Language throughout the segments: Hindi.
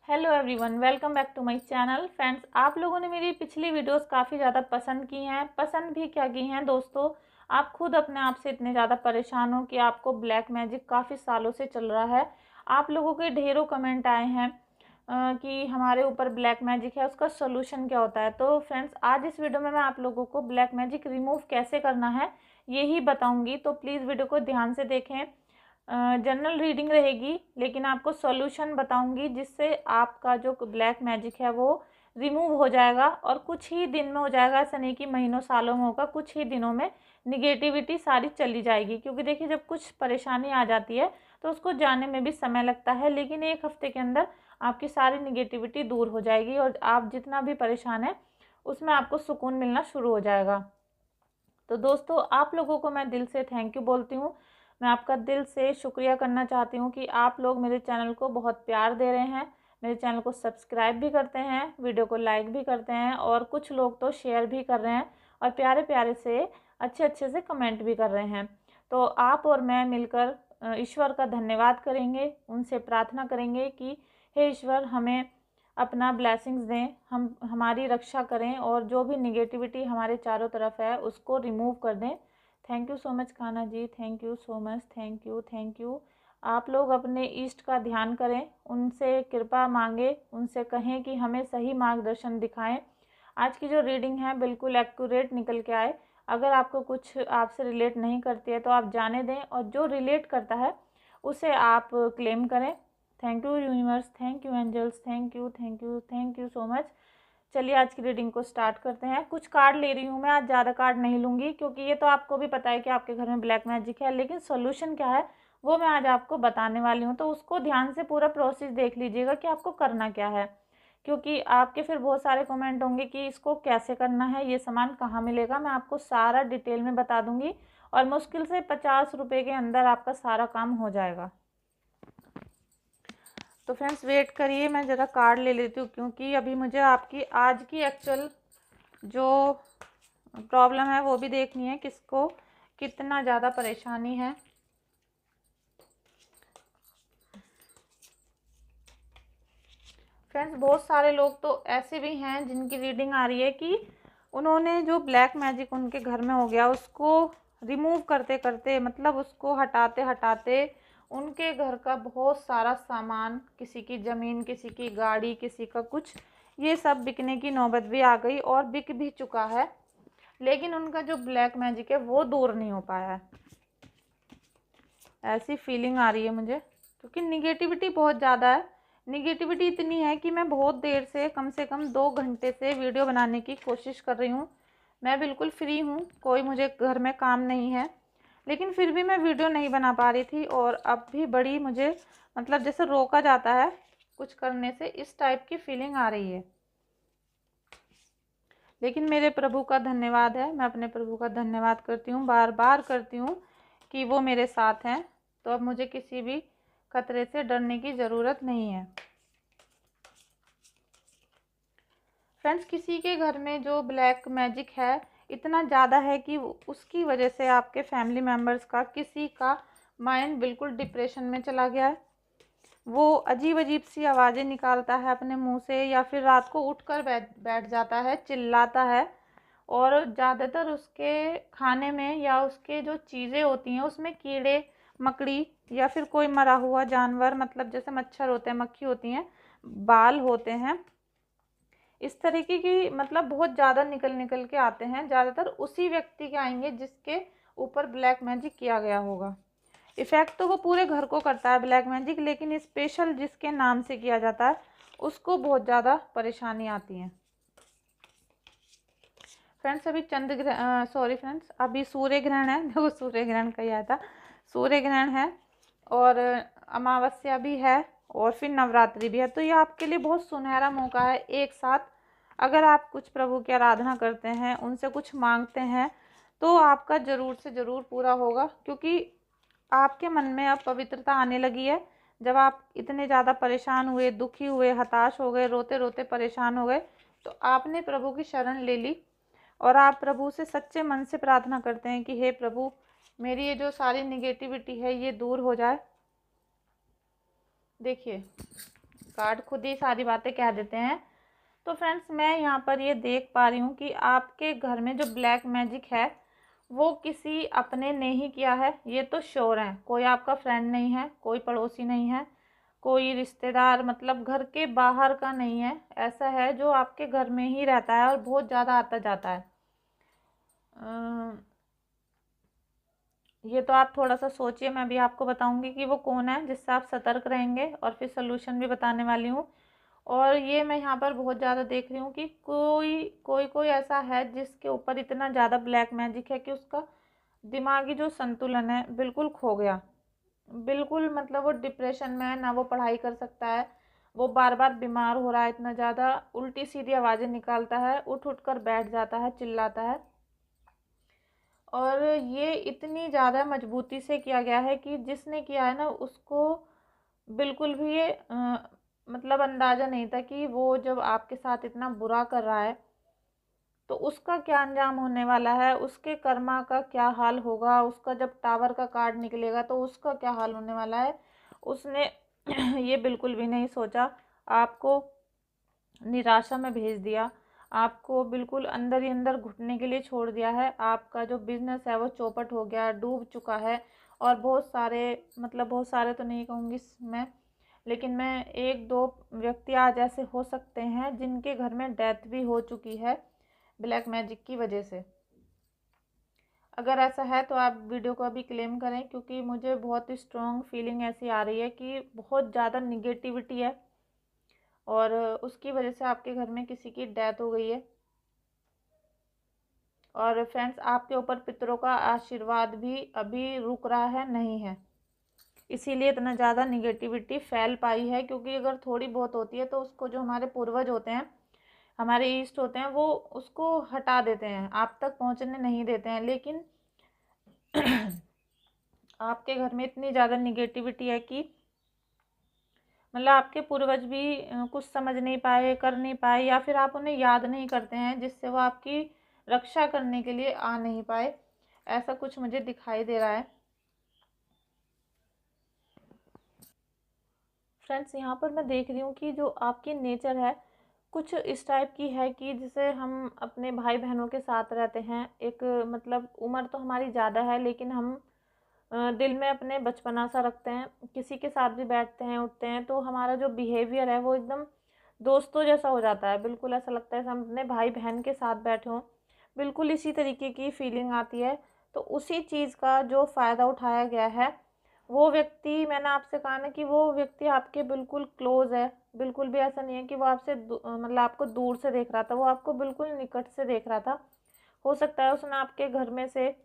Hello everyone, welcome back to my channel. Friends, आप लोगों ने मेरी पिछली वीडियोस काफ़ी ज़्यादा पसंद की हैं। पसंद भी क्या की हैं दोस्तों, आप खुद अपने आप से इतने ज़्यादा परेशान हो कि आपको ब्लैक मैजिक काफ़ी सालों से चल रहा है। आप लोगों के ढेरों कमेंट आए हैं कि हमारे ऊपर ब्लैक मैजिक है, उसका सोल्यूशन क्या होता है। तो फ्रेंड्स, आज इस वीडियो में मैं आप लोगों को ब्लैक मैजिक रिमूव कैसे करना है यही बताऊँगी। तो प्लीज़ वीडियो को ध्यान से देखें। जनरल रीडिंग रहेगी, लेकिन आपको सॉल्यूशन बताऊंगी जिससे आपका जो ब्लैक मैजिक है वो रिमूव हो जाएगा और कुछ ही दिन में हो जाएगा। ऐसा नहीं कि महीनों सालों में होगा, कुछ ही दिनों में निगेटिविटी सारी चली जाएगी। क्योंकि देखिए, जब कुछ परेशानी आ जाती है तो उसको जाने में भी समय लगता है, लेकिन एक हफ्ते के अंदर आपकी सारी निगेटिविटी दूर हो जाएगी और आप जितना भी परेशान है उसमें आपको सुकून मिलना शुरू हो जाएगा। तो दोस्तों, आप लोगों को मैं दिल से थैंक यू बोलती हूँ। मैं आपका दिल से शुक्रिया करना चाहती हूँ कि आप लोग मेरे चैनल को बहुत प्यार दे रहे हैं, मेरे चैनल को सब्सक्राइब भी करते हैं, वीडियो को लाइक भी करते हैं और कुछ लोग तो शेयर भी कर रहे हैं और प्यारे प्यारे से अच्छे अच्छे से कमेंट भी कर रहे हैं। तो आप और मैं मिलकर ईश्वर का धन्यवाद करेंगे, उनसे प्रार्थना करेंगे कि हे ईश्वर, हमें अपना ब्लेसिंग्स दें, हम हमारी रक्षा करें और जो भी निगेटिविटी हमारे चारों तरफ है उसको रिमूव कर दें। Thank you so much Kanha ji, thank you so much, thank you thank you. आप लोग अपने इष्ट का ध्यान करें, उनसे कृपा मांगे, उनसे कहें कि हमें सही मार्गदर्शन दिखाएं। आज की जो रीडिंग है बिल्कुल एक्यूरेट निकल के आए। अगर आपको कुछ आपसे रिलेट नहीं करती है तो आप जाने दें, और जो रिलेट करता है उसे आप क्लेम करें। Thank you universe, thank you angels, thank you thank you thank you so much. चलिए आज की रीडिंग को स्टार्ट करते हैं। कुछ कार्ड ले रही हूँ मैं, आज ज़्यादा कार्ड नहीं लूँगी क्योंकि ये तो आपको भी पता है कि आपके घर में ब्लैक मैजिक है, लेकिन सोल्यूशन क्या है वो मैं आज आपको बताने वाली हूँ। तो उसको ध्यान से पूरा प्रोसेस देख लीजिएगा कि आपको करना क्या है, क्योंकि आपके फिर बहुत सारे कमेंट होंगे कि इसको कैसे करना है, ये सामान कहाँ मिलेगा। मैं आपको सारा डिटेल में बता दूँगी और मुश्किल से 50 रुपये के अंदर आपका सारा काम हो जाएगा। तो फ्रेंड्स, वेट करिए, मैं ज़रा कार्ड ले लेती हूँ क्योंकि अभी मुझे आपकी आज की एक्चुअल जो प्रॉब्लम है वो भी देखनी है, किसको कितना ज़्यादा परेशानी है। फ्रेंड्स, बहुत सारे लोग तो ऐसे भी हैं जिनकी रीडिंग आ रही है कि उन्होंने जो ब्लैक मैजिक उनके घर में हो गया उसको रिमूव करते करते, मतलब उसको हटाते हटाते उनके घर का बहुत सारा सामान, किसी की ज़मीन, किसी की गाड़ी, किसी का कुछ, ये सब बिकने की नौबत भी आ गई और बिक भी चुका है, लेकिन उनका जो ब्लैक मैजिक है वो दूर नहीं हो पाया है। ऐसी फीलिंग आ रही है मुझे क्योंकि निगेटिविटी बहुत ज़्यादा है। निगेटिविटी इतनी है कि मैं बहुत देर से कम 2 घंटे से वीडियो बनाने की कोशिश कर रही हूँ। मैं बिल्कुल फ्री हूँ, कोई मुझे घर में काम नहीं है, लेकिन फिर भी मैं वीडियो नहीं बना पा रही थी और अब भी बड़ी मुझे, मतलब जैसे रोका जाता है कुछ करने से, इस टाइप की फीलिंग आ रही है। लेकिन मेरे प्रभु का धन्यवाद है, मैं अपने प्रभु का धन्यवाद करती हूँ, बार बार करती हूँ कि वो मेरे साथ हैं। तो अब मुझे किसी भी खतरे से डरने की ज़रूरत नहीं है। फ्रेंड्स, किसी के घर में जो ब्लैक मैजिक है इतना ज़्यादा है कि उसकी वजह से आपके फैमिली मेम्बर्स का, किसी का माइंड बिल्कुल डिप्रेशन में चला गया है। वो अजीब अजीब सी आवाज़ें निकालता है अपने मुंह से, या फिर रात को उठकर बैठ जाता है, चिल्लाता है, और ज़्यादातर उसके खाने में या उसके जो चीज़ें होती हैं उसमें कीड़े मकड़ी या फिर कोई मरा हुआ जानवर, मतलब जैसे मच्छर होते हैं, मक्खी होती हैं, बाल होते हैं, इस तरीके की, मतलब बहुत ज़्यादा निकल निकल के आते हैं। ज़्यादातर उसी व्यक्ति के आएंगे जिसके ऊपर ब्लैक मैजिक किया गया होगा। इफ़ेक्ट तो वो पूरे घर को करता है ब्लैक मैजिक, लेकिन स्पेशल जिसके नाम से किया जाता है उसको बहुत ज़्यादा परेशानी आती है। फ्रेंड्स, अभी सॉरी फ्रेंड्स, अभी सूर्य ग्रहण है। देखो, सूर्य ग्रहण का ही आया था, सूर्य ग्रहण है और अमावस्या भी है और फिर नवरात्रि भी है। तो ये आपके लिए बहुत सुनहरा मौका है। एक साथ अगर आप कुछ प्रभु की आराधना करते हैं, उनसे कुछ मांगते हैं, तो आपका ज़रूर से ज़रूर पूरा होगा, क्योंकि आपके मन में अब पवित्रता आने लगी है। जब आप इतने ज़्यादा परेशान हुए, दुखी हुए, हताश हो गए, रोते रोते परेशान हो गए, तो आपने प्रभु की शरण ले ली और आप प्रभु से सच्चे मन से प्रार्थना करते हैं कि हे प्रभु, मेरी ये जो सारी निगेटिविटी है ये दूर हो जाए। देखिए, कार्ड खुद ही सारी बातें कह देते हैं। तो फ्रेंड्स, मैं यहाँ पर ये देख पा रही हूँ कि आपके घर में जो ब्लैक मैजिक है वो किसी अपने ने ही किया है, ये तो श्योर है। कोई आपका फ्रेंड नहीं है, कोई पड़ोसी नहीं है, कोई रिश्तेदार मतलब घर के बाहर का नहीं है। ऐसा है जो आपके घर में ही रहता है और बहुत ज़्यादा आता जाता है। ये तो आप थोड़ा सा सोचिए, मैं भी आपको बताऊंगी कि वो कौन है, जिससे आप सतर्क रहेंगे, और फिर सोल्यूशन भी बताने वाली हूँ। और ये मैं यहाँ पर बहुत ज़्यादा देख रही हूँ कि कोई कोई कोई ऐसा है जिसके ऊपर इतना ज़्यादा ब्लैक मैजिक है कि उसका दिमागी जो संतुलन है बिल्कुल खो गया। बिल्कुल मतलब वो डिप्रेशन में है, ना वो पढ़ाई कर सकता है, वो बार बार बीमार हो रहा है, इतना ज़्यादा उल्टी सीधी आवाज़ें निकालता है, उठ उठ कर बैठ जाता है, चिल्लाता है। और ये इतनी ज़्यादा मजबूती से किया गया है कि जिसने किया है ना उसको बिल्कुल भी ये मतलब अंदाज़ा नहीं था कि वो जब आपके साथ इतना बुरा कर रहा है तो उसका क्या अंजाम होने वाला है, उसके कर्मा का क्या हाल होगा, उसका जब टावर का कार्ड निकलेगा तो उसका क्या हाल होने वाला है। उसने ये बिल्कुल भी नहीं सोचा, आपको निराशा में भेज दिया, आपको बिल्कुल अंदर ही अंदर घुटने के लिए छोड़ दिया है। आपका जो बिजनेस है वो चौपट हो गया, डूब चुका है। और बहुत सारे मतलब बहुत सारे तो नहीं कहूँगी मैं, लेकिन मैं एक दो व्यक्ति आज ऐसे हो सकते हैं जिनके घर में डेथ भी हो चुकी है ब्लैक मैजिक की वजह से। अगर ऐसा है तो आप वीडियो को अभी क्लेम करें, क्योंकि मुझे बहुत स्ट्रॉन्ग फीलिंग ऐसी आ रही है कि बहुत ज़्यादा निगेटिविटी है और उसकी वजह से आपके घर में किसी की डेथ हो गई है। और फ्रेंड्स, आपके ऊपर पितरों का आशीर्वाद भी अभी रुक रहा है, नहीं है, इसीलिए इतना ज़्यादा निगेटिविटी फैल पाई है। क्योंकि अगर थोड़ी बहुत होती है तो उसको जो हमारे पूर्वज होते हैं, हमारे ईस्ट होते हैं, वो उसको हटा देते हैं, आप तक पहुंचने नहीं देते हैं। लेकिन आपके घर में इतनी ज़्यादा निगेटिविटी है कि मतलब आपके पूर्वज भी कुछ समझ नहीं पाए, कर नहीं पाए, या फिर आप उन्हें याद नहीं करते हैं, जिससे वो आपकी रक्षा करने के लिए आ नहीं पाए। ऐसा कुछ मुझे दिखाई दे रहा है। फ्रेंड्स, यहाँ पर मैं देख रही हूँ कि जो आपकी नेचर है कुछ इस टाइप की है कि जैसे हम अपने भाई बहनों के साथ रहते हैं, एक मतलब उम्र तो हमारी ज़्यादा है लेकिन हम दिल में अपने बचपना सा रखते हैं, किसी के साथ भी बैठते हैं उठते हैं तो हमारा जो बिहेवियर है वो एकदम दोस्तों जैसा हो जाता है। बिल्कुल ऐसा लगता है जैसे हम अपने भाई बहन के साथ बैठे हों, बिल्कुल इसी तरीके की फीलिंग आती है। तो उसी चीज़ का जो फ़ायदा उठाया गया है, वो व्यक्ति, मैंने आपसे कहा ना कि वो व्यक्ति आपके बिल्कुल क्लोज है। बिल्कुल भी ऐसा नहीं है कि वो आपसे मतलब आपको दूर से देख रहा था, वो आपको बिल्कुल निकट से देख रहा था। हो सकता है उसने आपके घर में से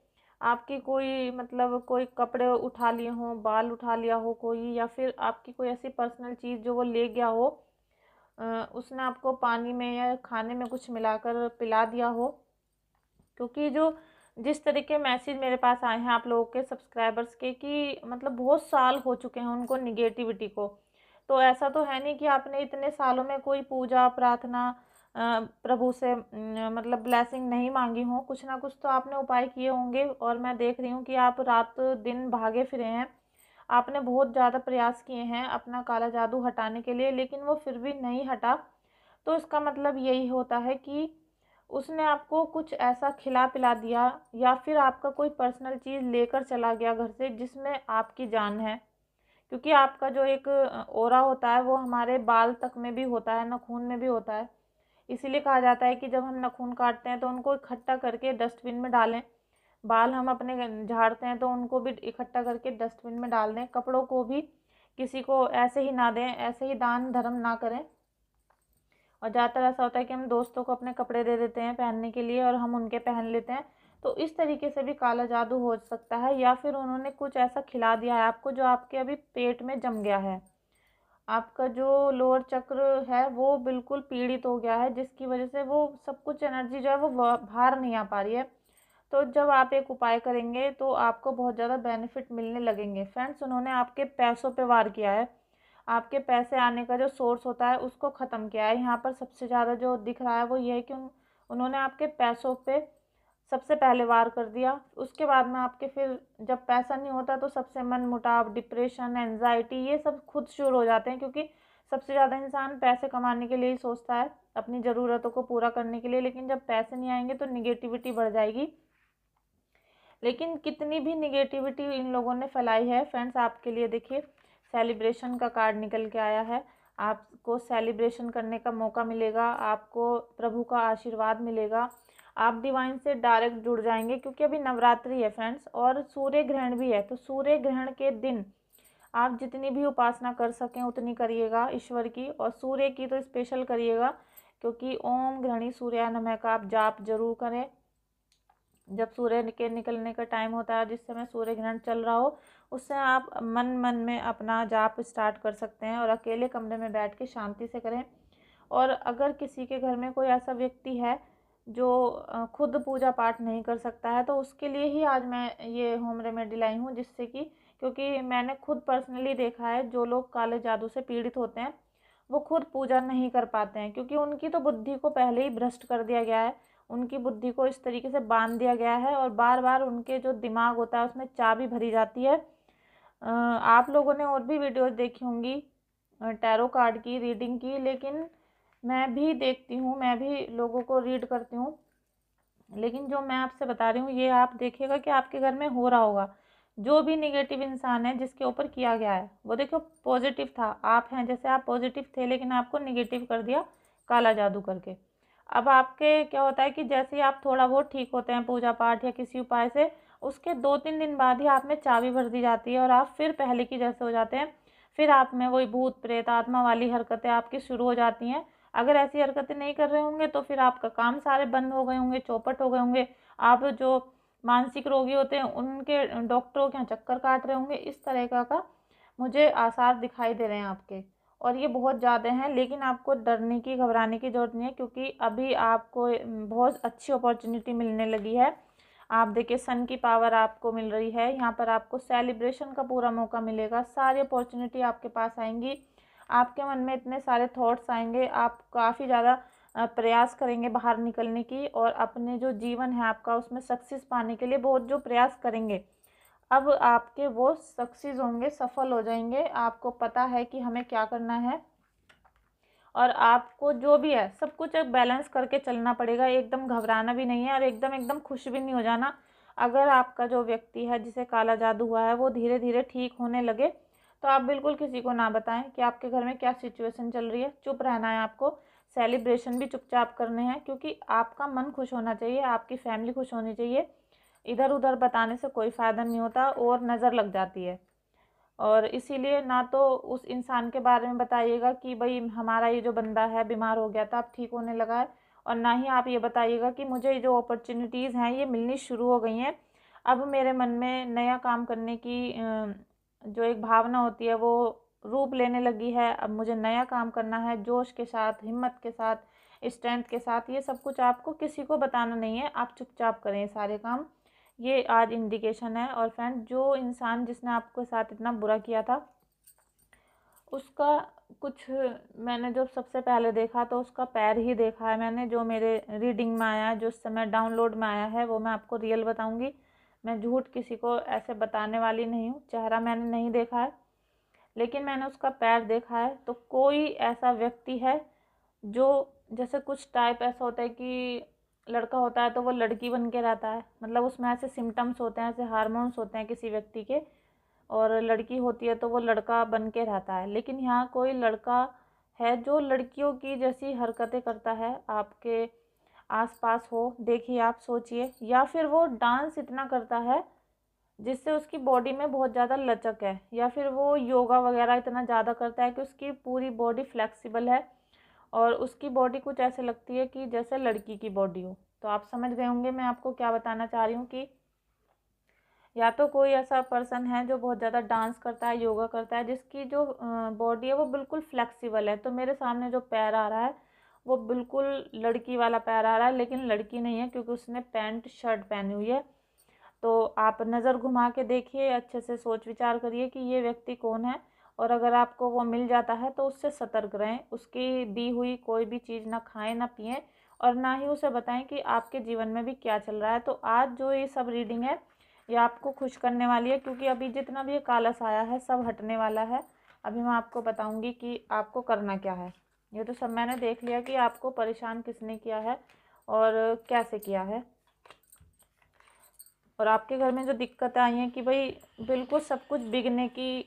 आपकी कोई मतलब कोई कपड़े उठा लिए हों, बाल उठा लिया हो कोई, या फिर आपकी कोई ऐसी पर्सनल चीज़ जो वो ले गया हो, उसने आपको पानी में या खाने में कुछ मिलाकर पिला दिया हो। क्योंकि जो जिस तरह के मैसेज मेरे पास आए हैं आप लोगों के सब्सक्राइबर्स के कि मतलब बहुत साल हो चुके हैं उनको निगेटिविटी को, तो ऐसा तो है नहीं कि आपने इतने सालों में कोई पूजा प्रार्थना प्रभु से मतलब ब्लेसिंग नहीं मांगी हो। कुछ ना कुछ तो आपने उपाय किए होंगे, और मैं देख रही हूँ कि आप रात दिन भागे फिरे हैं। आपने बहुत ज़्यादा प्रयास किए हैं अपना काला जादू हटाने के लिए, लेकिन वो फिर भी नहीं हटा। तो इसका मतलब यही होता है कि उसने आपको कुछ ऐसा खिला पिला दिया, या फिर आपका कोई पर्सनल चीज़ लेकर चला गया घर से जिसमें आपकी जान है। क्योंकि आपका जो एक ऑरा होता है वो हमारे बाल तक में भी होता है, नाखून में भी होता है। इसीलिए कहा जाता है कि जब हम नाखून काटते हैं तो उनको इकट्ठा करके डस्टबिन में डालें। बाल हम अपने झाड़ते हैं तो उनको भी इकट्ठा करके डस्टबिन में डाल दें। कपड़ों को भी किसी को ऐसे ही ना दें, ऐसे ही दान धर्म ना करें। और ज़्यादातर ऐसा होता है कि हम दोस्तों को अपने कपड़े दे देते हैं पहनने के लिए और हम उनके पहन लेते हैं। तो इस तरीके से भी काला जादू हो सकता है, या फिर उन्होंने कुछ ऐसा खिला दिया है आपको जो आपके अभी पेट में जम गया है। आपका जो लोअर चक्र है वो बिल्कुल पीड़ित हो गया है, जिसकी वजह से वो सब कुछ एनर्जी जो है वो बाहर नहीं आ पा रही है। तो जब आप एक उपाय करेंगे तो आपको बहुत ज़्यादा बेनिफिट मिलने लगेंगे। फ्रेंड्स, उन्होंने आपके पैसों पे वार किया है, आपके पैसे आने का जो सोर्स होता है उसको ख़त्म किया है। यहाँ पर सबसे ज़्यादा जो दिख रहा है वो ये है कि उन्होंने आपके पैसों पे सबसे पहले वार कर दिया। उसके बाद में आपके फिर जब पैसा नहीं होता तो सबसे मन मुटाव, डिप्रेशन, एंजाइटी, ये सब खुद शुरू हो जाते हैं। क्योंकि सबसे ज़्यादा इंसान पैसे कमाने के लिए ही सोचता है, अपनी ज़रूरतों को पूरा करने के लिए, लेकिन जब पैसे नहीं आएंगे तो निगेटिविटी बढ़ जाएगी। लेकिन कितनी भी निगेटिविटी इन लोगों ने फैलाई है फ्रेंड्स, आपके लिए देखिए सेलिब्रेशन का कार्ड निकल के आया है। आपको सेलिब्रेशन करने का मौका मिलेगा, आपको प्रभु का आशीर्वाद मिलेगा, आप डिवाइन से डायरेक्ट जुड़ जाएंगे, क्योंकि अभी नवरात्रि है फ्रेंड्स और सूर्य ग्रहण भी है। तो सूर्य ग्रहण के दिन आप जितनी भी उपासना कर सकें उतनी करिएगा ईश्वर की, और सूर्य की तो स्पेशल करिएगा, क्योंकि ओम ग्रहणी सूर्याय नमः का आप जाप जरूर करें। जब सूर्य के निकलने का टाइम होता है, जिस समय सूर्य ग्रहण चल रहा हो, उससे आप मन मन में अपना जाप स्टार्ट कर सकते हैं और अकेले कमरे में बैठ के शांति से करें। और अगर किसी के घर में कोई ऐसा व्यक्ति है जो खुद पूजा पाठ नहीं कर सकता है, तो उसके लिए ही आज मैं ये होम रेमेडी लाई हूँ, जिससे कि क्योंकि मैंने खुद पर्सनली देखा है जो लोग काले जादू से पीड़ित होते हैं वो खुद पूजा नहीं कर पाते हैं, क्योंकि उनकी तो बुद्धि को पहले ही भ्रष्ट कर दिया गया है, उनकी बुद्धि को इस तरीके से बांध दिया गया है और बार बार उनके जो दिमाग होता है उसमें चाबी भरी जाती है। आप लोगों ने और भी वीडियोस देखी होंगी टैरो कार्ड की रीडिंग की, लेकिन मैं भी देखती हूँ, मैं भी लोगों को रीड करती हूँ, लेकिन जो मैं आपसे बता रही हूँ ये आप देखिएगा कि आपके घर में हो रहा होगा। जो भी निगेटिव इंसान है जिसके ऊपर किया गया है वो देखो पॉजिटिव था, आप हैं जैसे आप पॉजिटिव थे, लेकिन आपको निगेटिव कर दिया काला जादू करके। अब आपके क्या होता है कि जैसे ही आप थोड़ा बहुत ठीक होते हैं पूजा पाठ या किसी उपाय से, उसके 2-3 दिन बाद ही आप में चाबी भर दी जाती है और आप फिर पहले की जैसे हो जाते हैं। फिर आप में वही भूत प्रेत आत्मा वाली हरकतें आपकी शुरू हो जाती हैं। अगर ऐसी हरकतें नहीं कर रहे होंगे तो फिर आपका काम सारे बंद हो गए होंगे, चौपट हो गए होंगे। आप जो मानसिक रोगी होते हैं उनके डॉक्टरों के यहाँ चक्कर काट रहे होंगे, इस तरह का मुझे आसार दिखाई दे रहे हैं आपके, और ये बहुत ज़्यादा हैं। लेकिन आपको डरने की घबराने की ज़रूरत नहीं है, क्योंकि अभी आपको बहुत अच्छी अपॉर्चुनिटी मिलने लगी है। आप देखिए सन की पावर आपको मिल रही है, यहाँ पर आपको सेलिब्रेशन का पूरा मौका मिलेगा, सारी अपॉर्चुनिटी आपके पास आएंगी, आपके मन में इतने सारे थॉट्स आएंगे, आप काफ़ी ज़्यादा प्रयास करेंगे बाहर निकलने की, और अपने जो जीवन है आपका उसमें सक्सेस पाने के लिए बहुत जो प्रयास करेंगे, अब आपके वो सक्सेस होंगे, सफल हो जाएंगे। आपको पता है कि हमें क्या करना है, और आपको जो भी है सब कुछ एक बैलेंस करके चलना पड़ेगा, एकदम घबराना भी नहीं है और एकदम एकदम खुश भी नहीं हो जाना। अगर आपका जो व्यक्ति है जिसे काला जादू हुआ है वो धीरे धीरे ठीक होने लगे तो आप बिल्कुल किसी को ना बताएं कि आपके घर में क्या सिचुएशन चल रही है, चुप रहना है आपको, सेलिब्रेशन भी चुपचाप करने हैं, क्योंकि आपका मन खुश होना चाहिए, आपकी फैमिली खुश होनी चाहिए। इधर उधर बताने से कोई फ़ायदा नहीं होता और नज़र लग जाती है। और इसीलिए ना तो उस इंसान के बारे में बताइएगा कि भाई हमारा ये जो बंदा है बीमार हो गया था अब ठीक होने लगा है, और ना ही आप ये बताइएगा कि मुझे जो अपॉर्चुनिटीज़ हैं ये मिलनी शुरू हो गई हैं, अब मेरे मन में नया काम करने की जो एक भावना होती है वो रूप लेने लगी है, अब मुझे नया काम करना है जोश के साथ, हिम्मत के साथ, स्ट्रेंथ के साथ। ये सब कुछ आपको किसी को बताना नहीं है, आप चुपचाप करें सारे काम, ये आज इंडिकेशन है। और फ्रेंड जो इंसान जिसने आपके साथ इतना बुरा किया था उसका कुछ मैंने जो सबसे पहले देखा तो उसका पैर ही देखा है मैंने, जो मेरे रीडिंग में आया है, जो उस समय डाउनलोड में आया है वो मैं आपको रियल बताऊंगी, मैं झूठ किसी को ऐसे बताने वाली नहीं हूँ। चेहरा मैंने नहीं देखा है लेकिन मैंने उसका पैर देखा है। तो कोई ऐसा व्यक्ति है जो जैसे कुछ टाइप ऐसा होता है कि लड़का होता है तो वो लड़की बन के रहता है, मतलब उसमें ऐसे सिम्टम्स होते हैं, ऐसे हार्मोन्स होते हैं किसी व्यक्ति के, और लड़की होती है तो वो लड़का बन के रहता है। लेकिन यहाँ कोई लड़का है जो लड़कियों की जैसी हरकतें करता है, आपके आसपास हो, देखिए आप सोचिए, या फिर वो डांस इतना करता है जिससे उसकी बॉडी में बहुत ज़्यादा लचक है, या फिर वो योगा वगैरह इतना ज़्यादा करता है कि उसकी पूरी बॉडी फ्लेक्सिबल है और उसकी बॉडी कुछ ऐसे लगती है कि जैसे लड़की की बॉडी हो। तो आप समझ गए होंगे मैं आपको क्या बताना चाह रही हूँ कि या तो कोई ऐसा पर्सन है जो बहुत ज़्यादा डांस करता है, योगा करता है, जिसकी जो बॉडी है वो बिल्कुल फ्लेक्सिबल है। तो मेरे सामने जो पैर आ रहा है वो बिल्कुल लड़की वाला पैर आ रहा है, लेकिन लड़की नहीं है क्योंकि उसने पैंट शर्ट पहनी हुई है। तो आप नज़र घुमा के देखिए, अच्छे से सोच विचार करिए कि ये व्यक्ति कौन है, और अगर आपको वो मिल जाता है तो उससे सतर्क रहें, उसकी दी हुई कोई भी चीज़ ना खाएं ना पिएं, और ना ही उसे बताएं कि आपके जीवन में भी क्या चल रहा है। तो आज जो ये सब रीडिंग है ये आपको खुश करने वाली है, क्योंकि अभी जितना भी ये कालस आया है सब हटने वाला है, अभी मैं आपको बताऊंगी कि आपको करना क्या है। ये तो सब मैंने देख लिया कि आपको परेशान किसने किया है और कैसे किया है, और आपके घर में जो दिक्कतें आई हैं कि भाई बिल्कुल सब कुछ बिकने की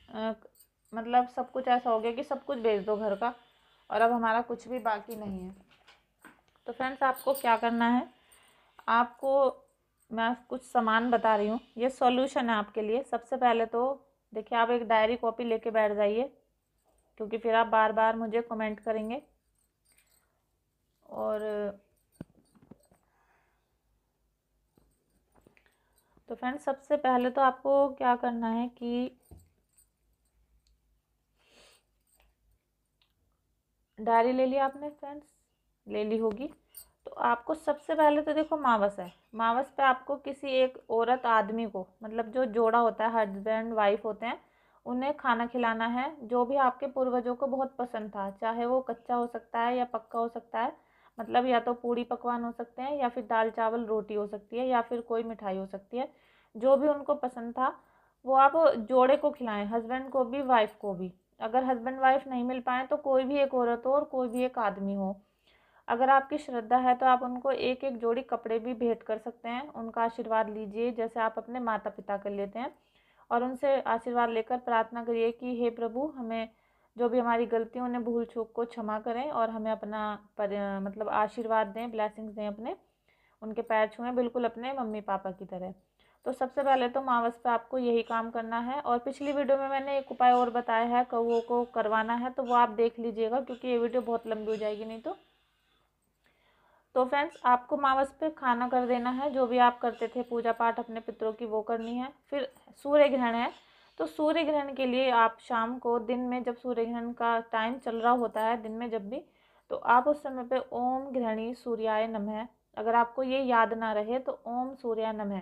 अ, मतलब सब कुछ ऐसा हो गया कि सब कुछ बेच दो घर का, और अब हमारा कुछ भी बाकी नहीं है। तो फ्रेंड्स, आपको क्या करना है, आपको मैं कुछ सामान बता रही हूँ, ये सॉल्यूशन है आपके लिए। सबसे पहले तो देखिए, आप एक डायरी कॉपी लेके बैठ जाइए, क्योंकि फिर आप बार बार मुझे कमेंट करेंगे। और तो फ्रेंड्स, सबसे पहले तो आपको क्या करना है कि डायरी ले लिया आपने फ्रेंड्स, ले ली होगी। तो आपको सबसे पहले तो देखो, मावस है, मावस पे आपको किसी एक औरत आदमी को, मतलब जो जोड़ा होता है, हस्बैंड वाइफ होते हैं, उन्हें खाना खिलाना है, जो भी आपके पूर्वजों को बहुत पसंद था। चाहे वो कच्चा हो सकता है या पक्का हो सकता है, मतलब या तो पूड़ी पकवान हो सकते हैं, या फिर दाल चावल रोटी हो सकती है, या फिर कोई मिठाई हो सकती है। जो भी उनको पसंद था वो आप जोड़े को खिलाएं, हस्बैंड को भी वाइफ को भी। अगर हस्बैंड वाइफ नहीं मिल पाए तो कोई भी एक औरत हो और कोई भी एक आदमी हो। अगर आपकी श्रद्धा है तो आप उनको एक एक जोड़ी कपड़े भी भेंट कर सकते हैं, उनका आशीर्वाद लीजिए जैसे आप अपने माता पिता कर लेते हैं। और उनसे आशीर्वाद लेकर प्रार्थना करिए कि हे प्रभु, हमें जो भी हमारी गलतियों, उन्हें भूल चूक को क्षमा करें, और हमें अपना मतलब आशीर्वाद दें, ब्लेसिंग्स दें अपने, उनके पैर छुएं बिल्कुल अपने मम्मी पापा की तरह। तो सबसे पहले तो मावस पे आपको यही काम करना है। और पिछली वीडियो में मैंने एक उपाय और बताया है, कौवों को करवाना है, तो वो आप देख लीजिएगा, क्योंकि ये वीडियो बहुत लंबी हो जाएगी नहीं तो फ्रेंड्स, आपको मावस पे खाना कर देना है, जो भी आप करते थे पूजा पाठ अपने पितरों की, वो करनी है। फिर सूर्य ग्रहण है, तो सूर्य ग्रहण के लिए आप शाम को, दिन में जब सूर्य ग्रहण का टाइम चल रहा होता है, दिन में जब भी, तो आप उस समय पे ओम ग्रहणी सूर्याय नमः, अगर आपको ये याद ना रहे तो ओम सूर्याय नमः,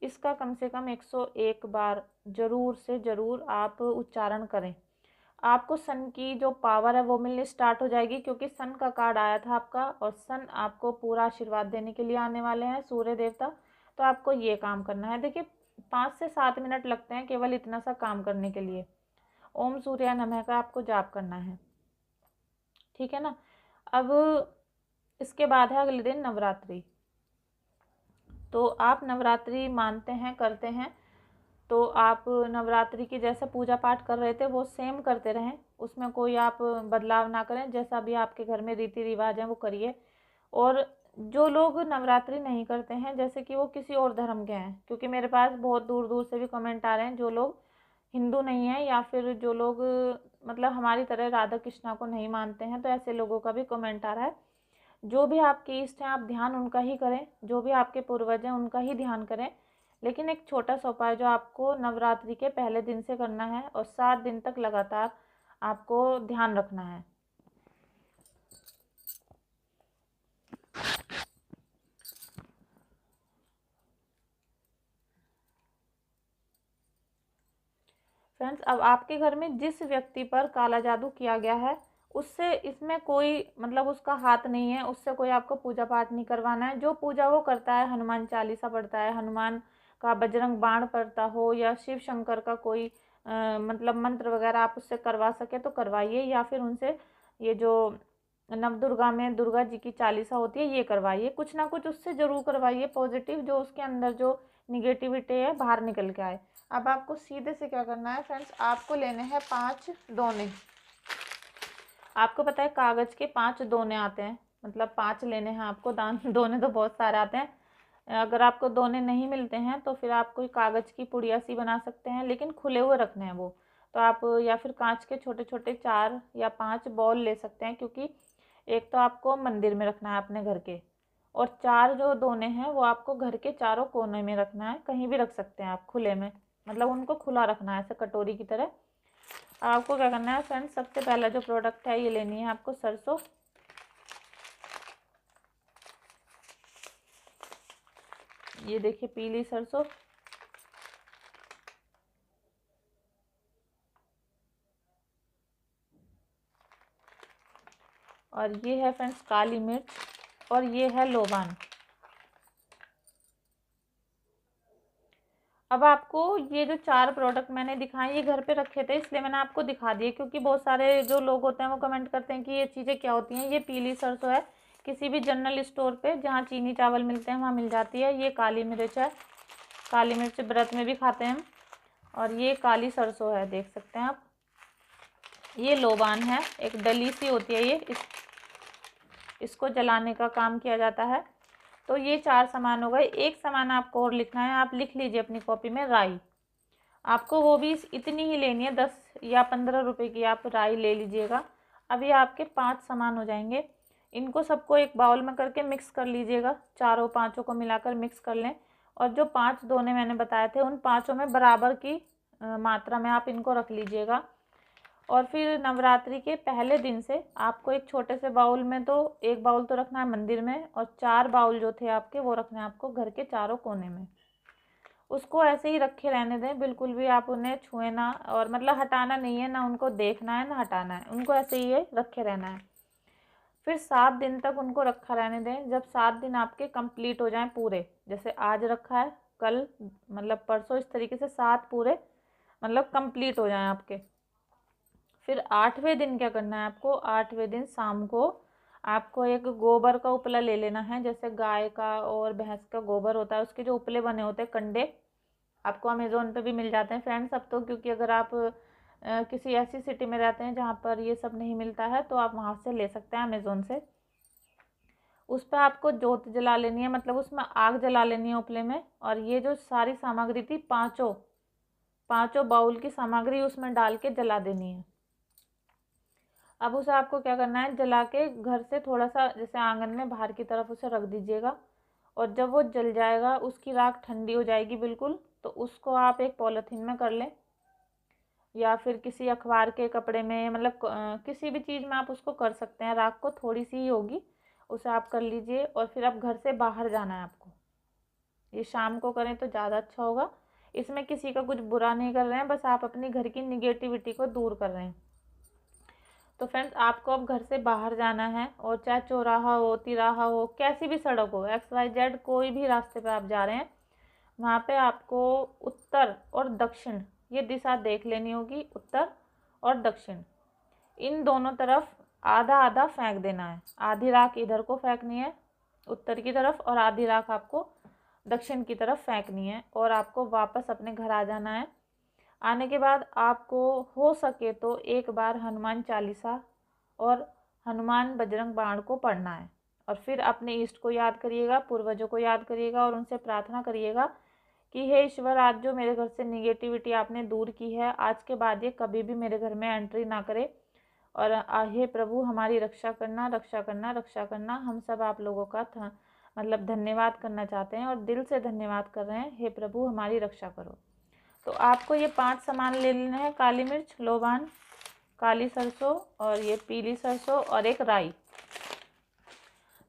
इसका कम से कम 101 बार जरूर से जरूर आप उच्चारण करें। आपको सन की जो पावर है वो मिलनी स्टार्ट हो जाएगी, क्योंकि सन का कार्ड आया था आपका, और सन आपको पूरा आशीर्वाद देने के लिए आने वाले हैं, सूर्य देवता। तो आपको ये काम करना है। देखिए, 5 से 7 मिनट लगते हैं केवल इतना सा काम करने के लिए। ओम सूर्य नमः का आपको जाप करना है, ठीक है ना। अब इसके बाद है अगले दिन नवरात्रि। तो आप नवरात्रि मानते हैं, करते हैं, तो आप नवरात्रि की जैसे पूजा पाठ कर रहे थे वो सेम करते रहें, उसमें कोई आप बदलाव ना करें, जैसा भी आपके घर में रीति रिवाज हैं वो करिए। और जो लोग नवरात्रि नहीं करते हैं, जैसे कि वो किसी और धर्म के हैं, क्योंकि मेरे पास बहुत दूर दूर से भी कमेंट आ रहे हैं, जो लोग हिंदू नहीं हैं, या फिर जो लोग मतलब हमारी तरह राधा कृष्णा को नहीं मानते हैं, तो ऐसे लोगों का भी कमेंट आ रहा है। जो भी आपके इष्ट हैं आप ध्यान उनका ही करें, जो भी आपके पूर्वज हैं उनका ही ध्यान करें। लेकिन एक छोटा सा उपाय जो आपको नवरात्रि के पहले दिन से करना है, और 7 दिन तक लगातार आपको ध्यान रखना है। फ्रेंड्स, अब आपके घर में जिस व्यक्ति पर काला जादू किया गया है, उससे इसमें कोई मतलब उसका हाथ नहीं है, उससे कोई आपको पूजा पाठ नहीं करवाना है। जो पूजा वो करता है, हनुमान चालीसा पढ़ता है, हनुमान का बजरंग बाण पढ़ता हो, या शिव शंकर का कोई मतलब मंत्र वगैरह आप उससे करवा सके तो करवाइए, या फिर उनसे ये जो नवदुर्गा में दुर्गा जी की चालीसा होती है ये करवाइए। कुछ ना कुछ उससे ज़रूर करवाइए पॉजिटिव, जो उसके अंदर जो निगेटिविटी है बाहर निकल के आए। अब आपको सीधे से क्या करना है फ्रेंड्स, आपको लेने हैं 5 दोने। आपको पता है कागज़ के 5 दोने आते हैं, मतलब 5 लेने हैं आपको। दान दोने तो बहुत सारे आते हैं। अगर आपको दोने नहीं मिलते हैं तो फिर आप कोई कागज़ की पुड़िया सी बना सकते हैं, लेकिन खुले हुए रखने हैं वो। तो आप या फिर कांच के छोटे छोटे 4 या 5 बॉल ले सकते हैं, क्योंकि एक तो आपको मंदिर में रखना है अपने घर के, और 4 जो दोने हैं वो आपको घर के चारों कोने में रखना है। कहीं भी रख सकते हैं आप खुले में, मतलब उनको खुला रखना है ऐसे कटोरी की तरह। आपको क्या करना है फ्रेंड्स, सबसे पहला जो प्रोडक्ट है ये लेनी है आपको सरसों। ये देखिए पीली सरसों। और ये है फ्रेंड्स काली मिर्च, और ये है लोबान। अब आपको ये जो 4 प्रोडक्ट मैंने दिखाए ये घर पे रखे थे इसलिए मैंने आपको दिखा दिए, क्योंकि बहुत सारे जो लोग होते हैं वो कमेंट करते हैं कि ये चीज़ें क्या होती हैं। ये पीली सरसों है, किसी भी जनरल स्टोर पे जहाँ चीनी चावल मिलते हैं वहाँ मिल जाती है। ये काली मिर्च है, काली मिर्च व्रत में भी खाते हैं हम। और ये काली सरसों है, देख सकते हैं आप। ये लोबान है, एक डली सी होती है ये, इसको जलाने का काम किया जाता है। तो ये 4 सामान हो गए। एक सामान आपको और लिखना है, आप लिख लीजिए अपनी कॉपी में, राई। आपको वो भी इतनी ही लेनी है, 10 या 15 रुपए की आप राई ले लीजिएगा। अब ये आपके 5 सामान हो जाएंगे। इनको सबको एक बाउल में करके मिक्स कर लीजिएगा, चारों पांचों को मिलाकर मिक्स कर लें। और जो 5 दोने मैंने बताए थे उन पाँचों में बराबर की मात्रा में आप इनको रख लीजिएगा। और फिर नवरात्रि के पहले दिन से आपको एक छोटे से बाउल में, तो एक बाउल तो रखना है मंदिर में, और 4 बाउल जो थे आपके वो रखने हैं आपको घर के चारों कोने में। उसको ऐसे ही रखे रहने दें, बिल्कुल भी आप उन्हें छुए ना, और मतलब हटाना नहीं है, ना उनको देखना है ना हटाना है, उनको ऐसे ही रखे रहना है। फिर 7 दिन तक उनको रखा रहने दें। जब 7 दिन आपके कंप्लीट हो जाएं पूरे, जैसे आज रखा है, कल मतलब परसों, इस तरीके से 7 पूरे मतलब कंप्लीट हो जाएं आपके। फिर 8वें दिन क्या करना है आपको, 8वें दिन शाम को आपको एक गोबर का उपला ले लेना है। जैसे गाय का और भैंस का गोबर होता है, उसके जो उपले बने होते हैं कंडे, आपको अमेज़ोन पे भी मिल जाते हैं फ्रेंड्स अब तो, क्योंकि अगर आप किसी ऐसी सिटी में रहते हैं जहाँ पर ये सब नहीं मिलता है तो आप वहाँ से ले सकते हैं अमेज़ोन से। उस पर आपको जोत जला लेनी है, मतलब उसमें आग जला लेनी है उपले में। और ये जो सारी सामग्री थी, पाँचों बाउल की सामग्री उसमें डाल के जला देनी है। अब उसे आपको क्या करना है, जला के घर से थोड़ा सा जैसे आंगन में बाहर की तरफ उसे रख दीजिएगा। और जब वो जल जाएगा, उसकी राख ठंडी हो जाएगी बिल्कुल, तो उसको आप एक पॉलीथीन में कर लें, या फिर किसी अखबार के कपड़े में, मतलब किसी भी चीज़ में आप उसको कर सकते हैं। राख को थोड़ी सी ही होगी, उसे आप कर लीजिए। और फिर आप घर से बाहर जाना है आपको, ये शाम को करें तो ज़्यादा अच्छा होगा। इसमें किसी का कुछ बुरा नहीं कर रहे हैं, बस आप अपनी घर की निगेटिविटी को दूर कर रहे हैं। तो फ्रेंड्स, आपको अब घर से बाहर जाना है, और चाहे चौराहा हो, तिराहा हो, कैसी भी सड़क हो, XYZ कोई भी रास्ते पे आप जा रहे हैं, वहाँ पे आपको उत्तर और दक्षिण ये दिशा देख लेनी होगी। उत्तर और दक्षिण इन दोनों तरफ आधा आधा फेंक देना है। आधी राख इधर को फेंकनी है उत्तर की तरफ, और आधी राख आपको दक्षिण की तरफ फेंकनी है। और आपको वापस अपने घर आ जाना है। आने के बाद आपको हो सके तो एक बार हनुमान चालीसा और हनुमान बजरंग बाण को पढ़ना है। और फिर अपने इष्ट को याद करिएगा, पूर्वजों को याद करिएगा, और उनसे प्रार्थना करिएगा कि हे ईश्वर, आज जो मेरे घर से निगेटिविटी आपने दूर की है, आज के बाद ये कभी भी मेरे घर में एंट्री ना करे। और हे प्रभु, हमारी रक्षा करना, रक्षा करना, रक्षा करना। हम सब आप लोगों का मतलब धन्यवाद करना चाहते हैं, और दिल से धन्यवाद कर रहे हैं। हे प्रभु, हमारी रक्षा करो। तो आपको ये 5 सामान ले लेना है, काली मिर्च, लोबान, काली सरसों, और ये पीली सरसों, और एक राई।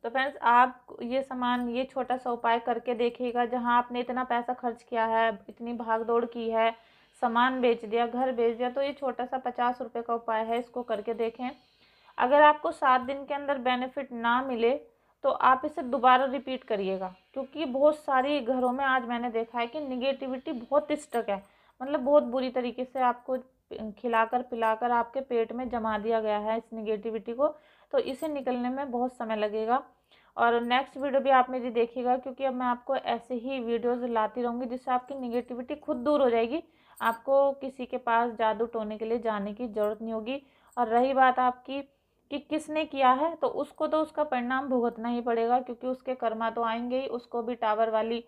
तो फ्रेंड्स, आप ये सामान, ये छोटा सा उपाय करके देखिएगा। जहां आपने इतना पैसा खर्च किया है, इतनी भाग दौड़ की है, सामान बेच दिया, घर बेच दिया, तो ये छोटा सा 50 रुपये का उपाय है, इसको करके देखें। अगर आपको 7 दिन के अंदर बेनिफिट ना मिले तो आप इसे दोबारा रिपीट करिएगा, क्योंकि बहुत सारी घरों में आज मैंने देखा है कि निगेटिविटी बहुत स्टक है, मतलब बहुत बुरी तरीके से आपको खिलाकर पिलाकर आपके पेट में जमा दिया गया है इस निगेटिविटी को। तो इसे निकलने में बहुत समय लगेगा। और नेक्स्ट वीडियो भी आप मेरी देखिएगा, क्योंकि अब मैं आपको ऐसे ही वीडियोस लाती रहूँगी जिससे आपकी निगेटिविटी खुद दूर हो जाएगी। आपको किसी के पास जादू टोने के लिए जाने की ज़रूरत नहीं होगी। और रही बात आपकी कि किसने किया है, तो उसको तो उसका परिणाम भुगतना ही पड़ेगा, क्योंकि उसके कर्मा तो आएंगे ही। उसको भी टावर वाली,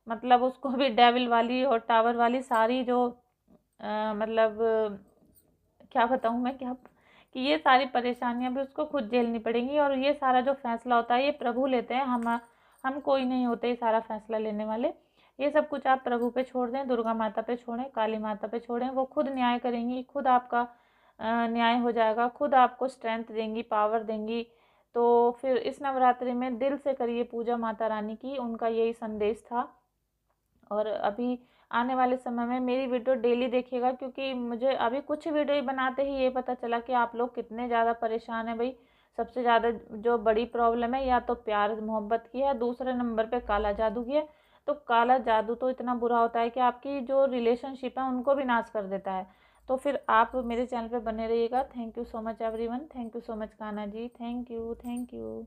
मतलब उसको भी डेविल वाली और टावर वाली सारी जो मतलब क्या बताऊँ मैं, क्या कि ये सारी परेशानियां भी उसको खुद झेलनी पड़ेंगी। और ये सारा जो फैसला होता है ये प्रभु लेते हैं, हम कोई नहीं होते ये सारा फैसला लेने वाले। ये सब कुछ आप प्रभु पे छोड़ दें, दुर्गा माता पे छोड़ें, काली माता पे छोड़ें, वो खुद न्याय करेंगी, खुद आपका न्याय हो जाएगा, खुद आपको स्ट्रेंथ देंगी, पावर देंगी। तो फिर इस नवरात्रि में दिल से करिए पूजा माता रानी की, उनका यही संदेश था। और अभी आने वाले समय में मेरी वीडियो डेली देखिएगा, क्योंकि मुझे अभी कुछ वीडियो ही बनाते ही ये पता चला कि आप लोग कितने ज़्यादा परेशान हैं भाई। सबसे ज़्यादा जो बड़ी प्रॉब्लम है या तो प्यार मोहब्बत की है, दूसरे नंबर पे काला जादू की है, तो काला जादू तो इतना बुरा होता है कि आपकी जो रिलेशनशिप है उनको भी नाश कर देता है। तो फिर आप मेरे चैनल पे बने रहिएगा। Thank you so much everyone, thank you so much Kanha ji, thank you, thank you.